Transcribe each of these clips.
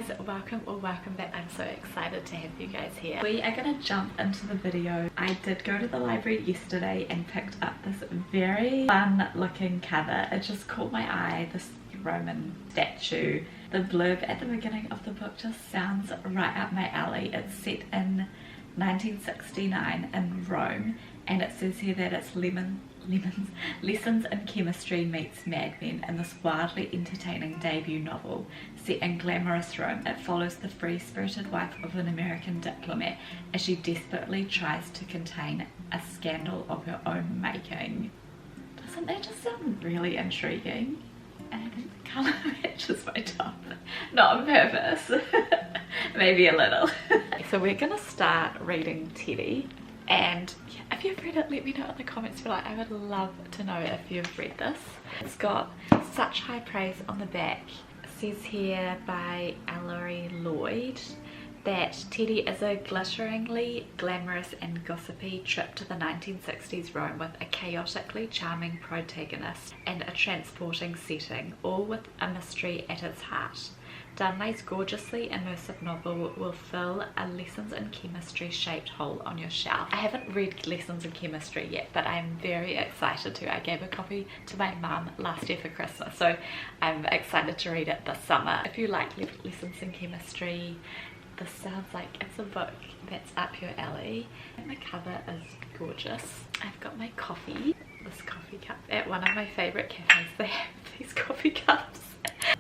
guys, welcome back. I'm so excited to have you guys here. We are gonna jump into the video. I did go to the library yesterday and picked up this very fun looking cover. It just caught my eye, this Roman statue. The blurb at the beginning of the book just sounds right up my alley. It's set in 1969 in Rome, and it says here that it's Lessons in Chemistry meets Mad Men in this wildly entertaining debut novel set in glamorous Rome. It follows the free-spirited wife of an American diplomat as she desperately tries to contain a scandal of her own making. Doesn't that just sound really intriguing? And I think the colour matches my top. Not on purpose. Maybe a little. So we're gonna start reading Teddy. And yeah, if you've read it, let me know in the comments below. I would love to know if you've read this. It's got such high praise on the back. It says here by Ellery Lloyd that Teddy is a glitteringly glamorous and gossipy trip to the 1960s Rome with a chaotically charming protagonist and a transporting setting, all with a mystery at its heart. Dunlay's gorgeously immersive novel will fill a Lessons in Chemistry shaped hole on your shelf. I haven't read Lessons in Chemistry yet, but I'm very excited to. I gave a copy to my mum last year for Christmas, so I'm excited to read it this summer. If you like Lessons in Chemistry, this sounds like it's a book that's up your alley. And the cover is gorgeous. I've got my coffee, this coffee cup, at one of my favourite cafes. They have these coffee cups.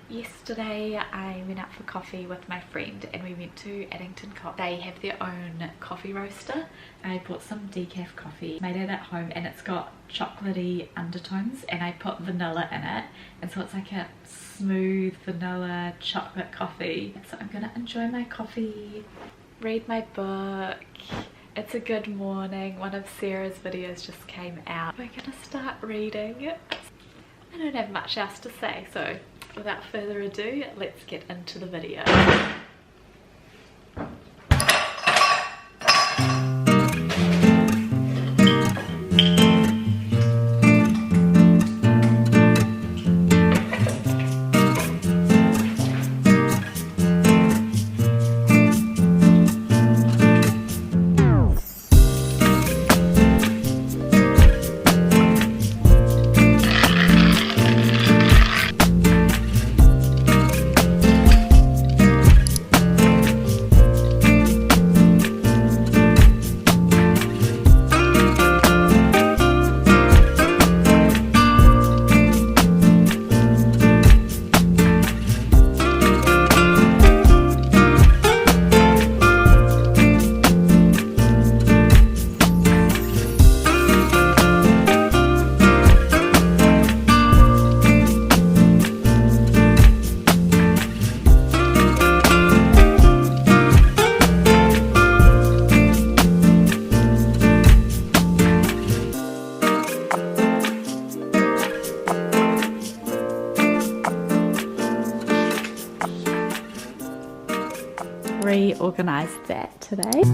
Yesterday I went out for coffee with my friend and we went to Addington Coffee. They have their own coffee roaster. I bought some decaf coffee, made it at home, and it's got chocolatey undertones, and I put vanilla in it, and so it's like a smooth vanilla chocolate coffee. So I'm gonna enjoy my coffee, read my book. It's a good morning. One of Sarah's videos just came out. We're gonna start reading. I don't have much else to say, so without further ado, let's get into the video. Reorganize that today.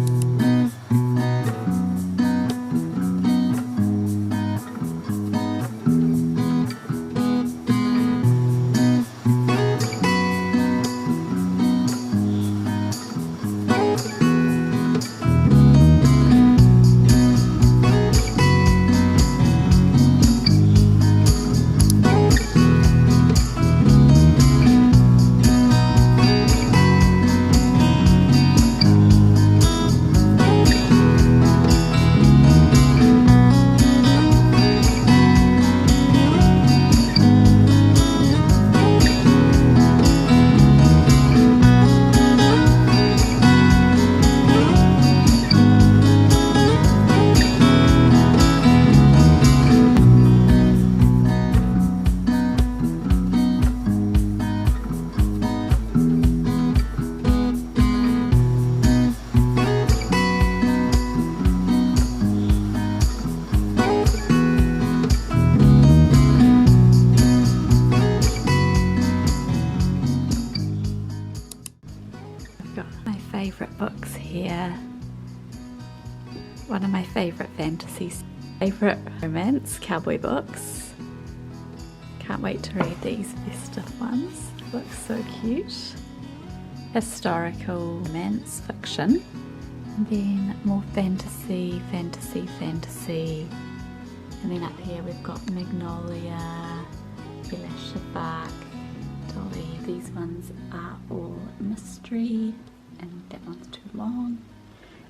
Favourite books here. One of my favourite fantasies. Favourite romance, cowboy books. Can't wait to read these festive ones. Looks so cute. historical romance fiction, and then more fantasy, fantasy. And then up here we've got Magnolia, Belashavak, Dolly. These ones are all mystery, and that one's too long.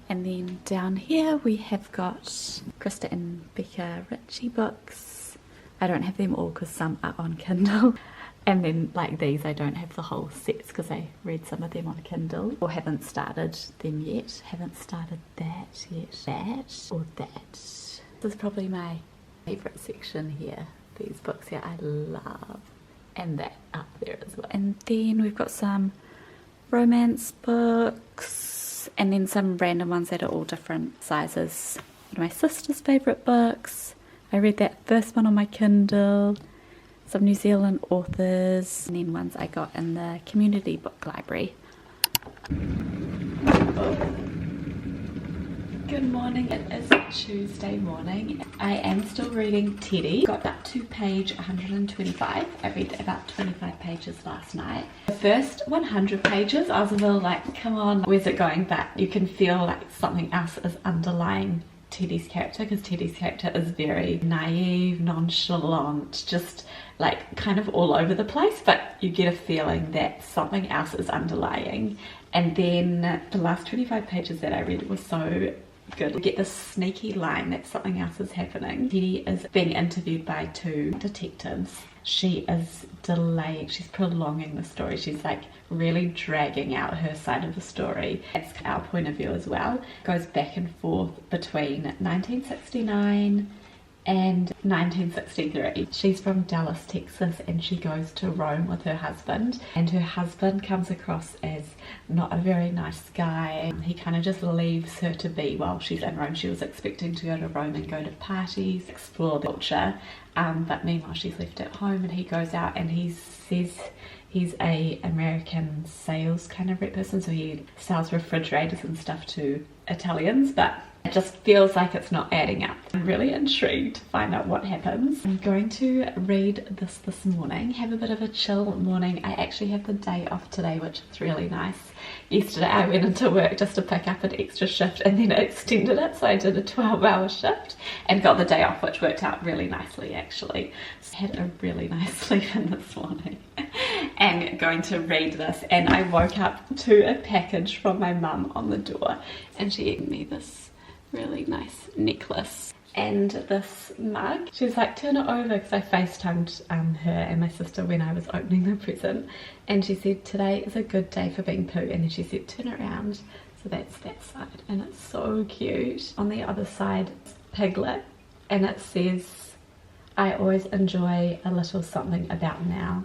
And then down here we have got Krista and Becca Ritchie books. I don't have them all because some are on Kindle. And then like these, I don't have the whole sets because I read some of them on Kindle or haven't started them yet. Haven't started that yet. That or that. This is probably my favourite section here. These books here I love. And that up there as well. And then we've got some romance books and then some random ones that are all different sizes. My sister's favourite books. I read that first one on my Kindle. Some New Zealand authors, and then ones I got in the community book library. Good morning, it is Tuesday morning. I am still reading Teddy. Got up to page 125. I read about 25 pages last night. The first 100 pages, I was a little like, come on, where's it going? But you can feel like something else is underlying Teddy's character, because Teddy's character is very naive, nonchalant, just like kind of all over the place, but you get a feeling that something else is underlying. And then the last 25 pages that I read was so good. You get this sneaky line that something else is happening. Teddy is being interviewed by two detectives. She is delaying, she's prolonging the story. She's like really dragging out her side of the story. That's our point of view as well. It goes back and forth between 1969 and 1963. She's from Dallas, Texas, and she goes to Rome with her husband, and her husband comes across as not a very nice guy. He kind of just leaves her to be while she's in Rome. She was expecting to go to Rome and go to parties, explore the culture, but meanwhile she's left at home, and he goes out and he says he's a American sales kind of rep person, so he sells refrigerators and stuff to Italians, but it just feels like it's not adding up. I'm really intrigued to find out what happens. I'm going to read this morning, have a bit of a chill morning. I actually have the day off today, which is really nice. Yesterday I went into work just to pick up an extra shift and then extended it, so I did a 12-hour shift and got the day off, which worked out really nicely actually. So I had a really nice sleep in this morning and going to read this, and I woke up to a package from my mum on the door, and she gave me this really nice necklace and this mug. She was like, turn it over, because I FaceTimed her and my sister when I was opening the present, and she said today is a good day for being poo, and then she said turn it around, so that's that side, and it's so cute. On the other side it's Piglet, and it says I always enjoy a little something about now.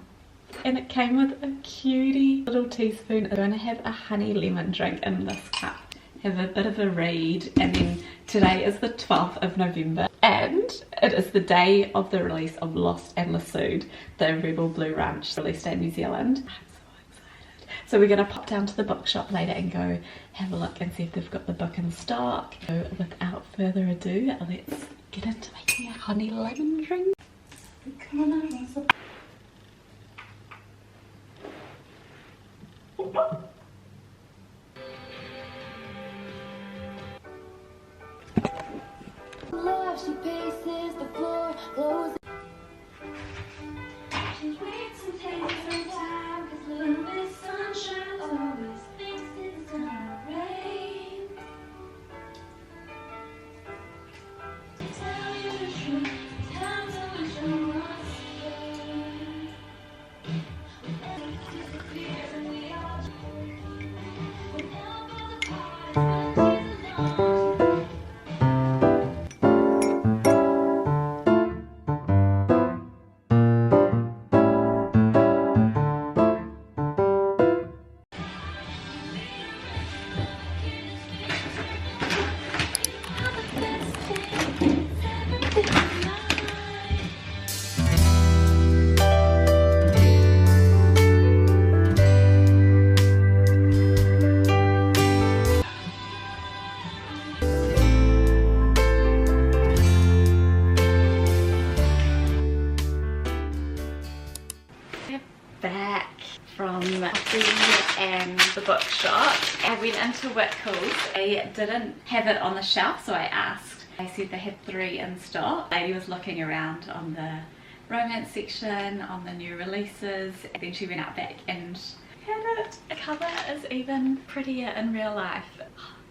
And it came with a cutie little teaspoon. I'm going to have a honey lemon drink in this cup, have a bit of a read, and then today is the 12th of November and it is the day of the release of Lost and Lassoed, the Rebel Blue Ranch released in New Zealand. I'm so excited. So we're going to pop down to the bookshop later and go have a look and see if they've got the book in stock. So without further ado, let's get into making a honey lemon drink. She paces the floor, closes. She waits and takes her time, 'cause little Miss Sunshine always thinks it's gonna rain. To tell you the truth, times I wish I was afraid. When disappears and we all whenever the past is alone. back from coffee and the bookshop. I went into weeklyreadingvlog. I didn't have it on the shelf, so I asked. I said they had 3 in stock. The lady was looking around on the romance section, on the new releases, and then she went out back and had it. The cover is even prettier in real life.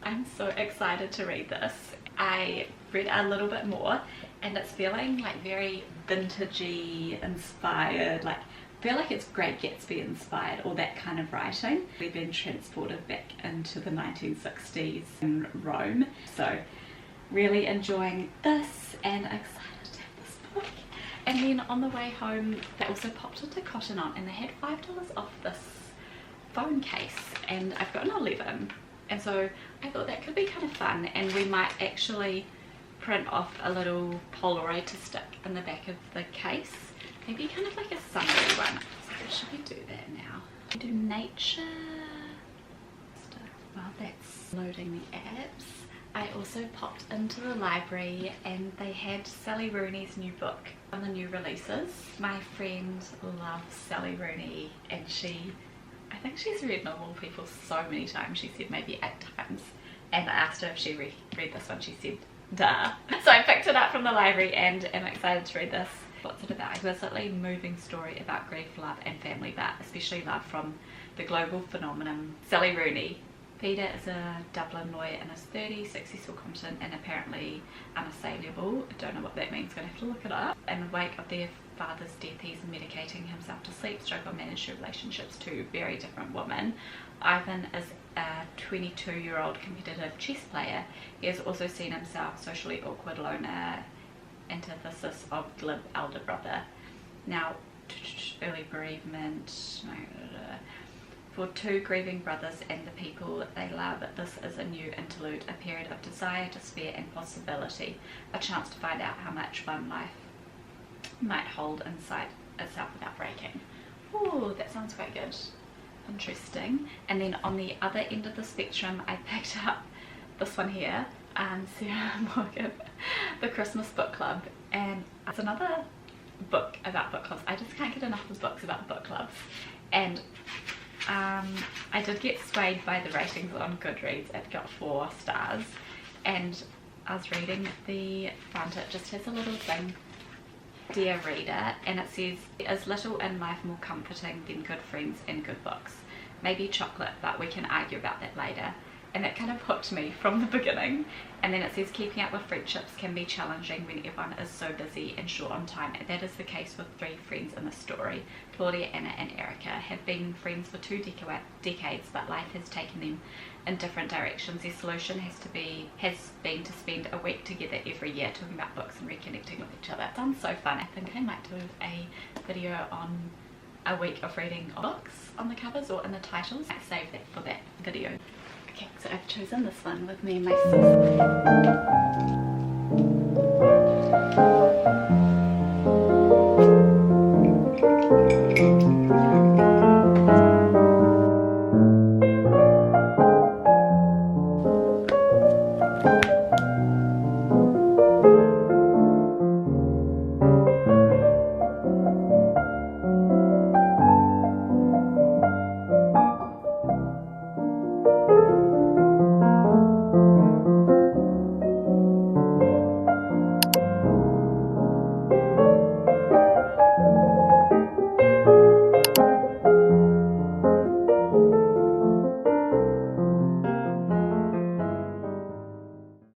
I'm so excited to read this. I read a little bit more and it's feeling like very vintagey inspired, like I feel like it's Great Gatsby inspired, or that kind of writing. We've been transported back into the 1960s in Rome, so really enjoying this and excited to have this book. And then on the way home they also popped into Cotton On and they had $5 off this phone case, and I've got an 11, and so I thought that could be kind of fun, and we might actually print off a little Polaroid to stick in the back of the case. Maybe kind of like a summary one. So should we do that now? We do nature stuff. While that's loading the apps, I also popped into the library and they had Sallyrooney's new book on the new releases. My friend loves Sallyrooney and I think she's read Normal People so many times. She said maybe 8 times. And I asked her if she read this one. She said, duh. So I picked it up from the library and am excited to read this. What's it about? Exquisitely moving story about grief, love and family, but especially love from the global phenomenon Sallyrooney. Peter is a Dublin lawyer in his 30s, successful, competent and apparently unassailable. I don't know what that means, gonna have to look it up. In the wake of their father's death, he's medicating himself to sleep, struggle manage relationships to very different women. Ivan is a 22-year-old competitive chess player. He has also seen himself socially awkward loner, antithesis of glib elder brother. Now, early bereavement. For 2 grieving brothers and the people they love, this is a new interlude, a period of desire, despair and possibility, a chance to find out how much fun life might hold inside itself without breaking. Oh, that sounds quite good. Interesting. And then on the other end of the spectrum, I picked up this one here, Sarah Morgan, The Christmas Book Club, and it's another book about book clubs. I just can't get enough of books about book clubs, and I did get swayed by the ratings on Goodreads. It got 4 stars, and I was reading the front. It just has a little thing, dear reader, and it says, there is little in life more comforting than good friends and good books. Maybe chocolate, but we can argue about that later. And that kind of hooked me from the beginning. And then it says, keeping up with friendships can be challenging when everyone is so busy and short on time. And that is the case with 3 friends in the story. Claudia, Anna and Erica have been friends for 2 decades, but life has taken them in different directions. Their solution has been to spend a week together every year talking about books and reconnecting with each other. It sounds so fun. I think I might do a video on a week of reading books on the covers or in the titles. I save that for that video. Okay, so I've chosen this one with me and my sister.